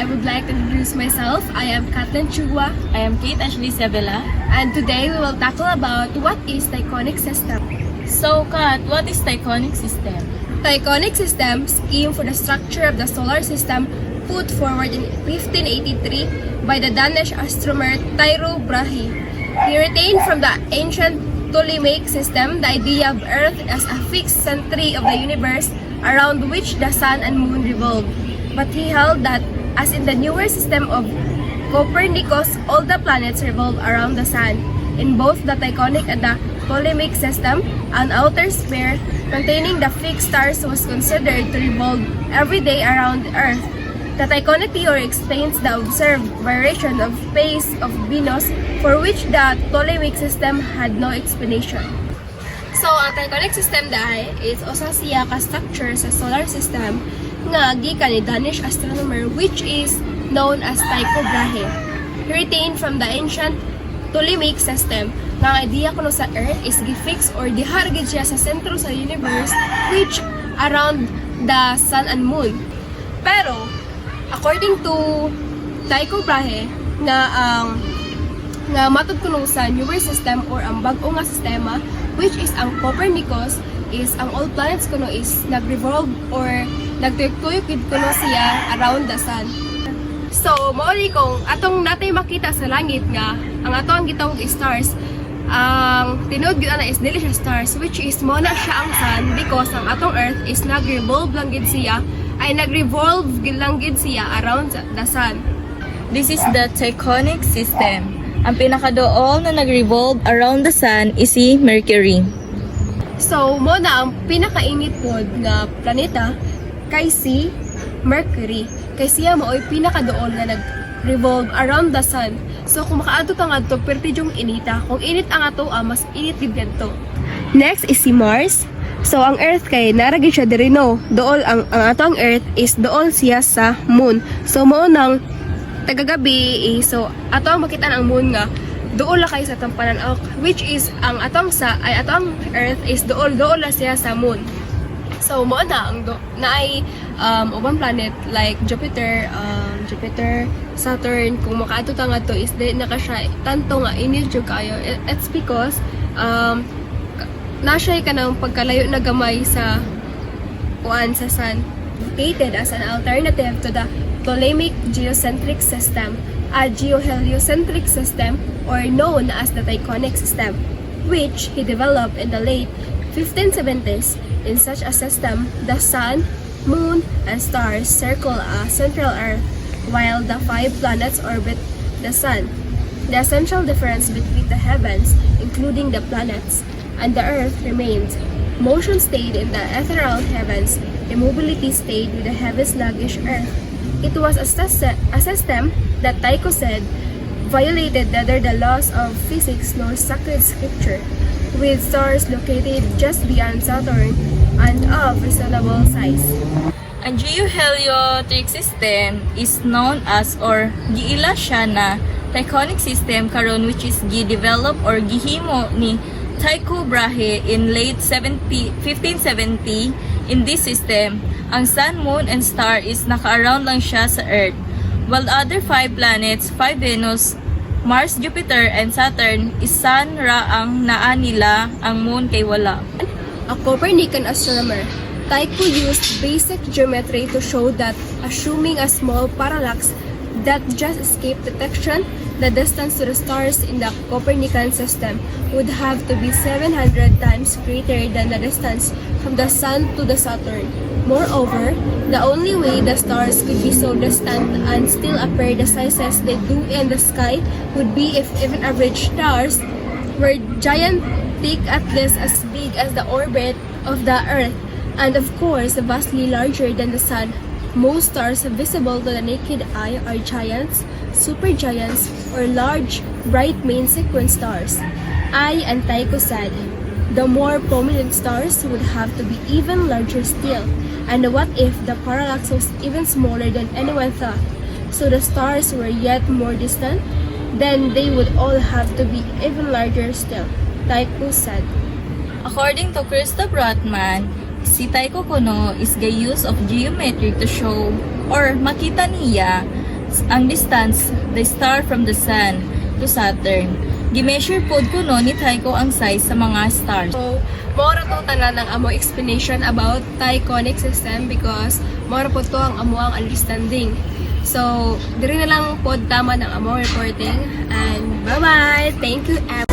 would like to introduce myself. I am Kathleen Chugwa. I am Kate Ashley Sevilla. And today we will tackle about what is Tychonic system. So, Kat, what is Tychonic system? Tychonic system scheme for the structure of the solar system put forward in 1583 by the Danish astronomer Tycho Brahe. He retained from the ancient Ptolemaic system the idea of Earth as a fixed century of the universe around which the sun and moon revolve. But he held that, as in the newer system of Copernicus, all the planets revolve around the sun. In both the Tychonic and the Ptolemaic system, an outer sphere containing the fixed stars was considered to revolve every day around Earth. The Tychonic theory explains the observed variation of phase of Venus, for which the Ptolemaic system had no explanation. So, ang Tychonic system dahil is usa siya ka structure sa solar system nga gikan ni Danish astronomer which is known as Tycho Brahe. He retained from the ancient Ptolemaic system nga ang idea kuno sa Earth is gifix or dihargid siya sa sentro sa universe which around the sun and moon. Pero, according to Tycho Brahe, nga matod kuno sa newer system or ang bag-o nga sistema which is ang Copernicus is ang all planets kuno is nag-revolve or nagtuyok-tuyok kuno siya around the sun. So, mauli kong atong natay makita sa langit nga ang atong gitawag stars ang tinuod gyud ana is dili siya stars which is mo na siya ang sun because ang atong earth is nag-revolve lang gid siya lang gid siya around the sun. This is the Tychonic system. Ang pinakadool na nag-revolve around the sun is si Mercury. So, mo na ang pinakainit pod nga planeta kay si Mercury. Kay siya mao'y pinakadool nga nag-revolve around the sun. So, kung makaadto ta ngadto perti yung inita. Kung init ang ato, mas init gid kadto. Next is si Mars. So, ang Earth kay naragid siya diri no. Dool ang atong Earth is dool siya sa Moon. So, mo nang tagagabi so ato ang makita ang moon nga dool la kay sa atong panan-aw which is ang atong Earth is dool la siya sa moon. So mo na ang naay ubang planet like Jupiter, Saturn kung makaadto ta ngadto is di na ka siya tanto nga init jud kayo. It's because na siya kanang pagkalayo na gamay sa sa sun. Located as an alternative to the Ptolemaic geocentric system, a geoheliocentric system, or known as the Tychonic system, which he developed in the late 1570s. In such a system, the sun, moon, and stars circle a central Earth, while the 5 planets orbit the sun. The essential difference between the heavens, including the planets, and the Earth remained. Motion stayed in the ethereal heavens, immobility stayed with the heavy sluggish Earth. It was a system that Tycho said violated neither the laws of physics nor sacred scripture, with stars located just beyond Saturn and of reasonable size. Ang geoheliocentric system is known as or giila siya na Tychonic system karon which is gi-develop or gihimo ni Tycho Brahe in late 1570. In this system, ang sun, moon, and star is naka-around lang siya sa Earth, while the other 5 planets, 5 Venus, Mars, Jupiter, and Saturn is sun ra ang naa nila, ang moon kay wala. A Copernican astronomer, Tycho used basic geometry to show that assuming a small parallax that just escaped detection, the distance to the stars in the Copernican system would have to be 700 times greater than the distance from the Sun to the Saturn. Moreover, the only way the stars could be so distant and still appear the sizes they do in the sky would be if even average stars were gigantic, at least as big as the orbit of the Earth, and of course vastly larger than the Sun. Most stars visible to the naked eye are giants, supergiants, or large, bright main sequence stars. I and Tycho said, the more prominent stars would have to be even larger still. And what if the parallax was even smaller than anyone thought? So the stars were yet more distant? Then they would all have to be even larger still, Tycho said. According to Christoph Rotman, si Tycho kuno is the use of geometry to show or makita niya ang distance the star from the sun to Saturn. Gimeasure pod kuno ni Tycho ang size sa mga stars. So, mora to tanan ng amo explanation about Tychonic system because mora po to ang amo ang understanding. So, diri na lang pod tama ng amo reporting and bye-bye! Thank you, everyone!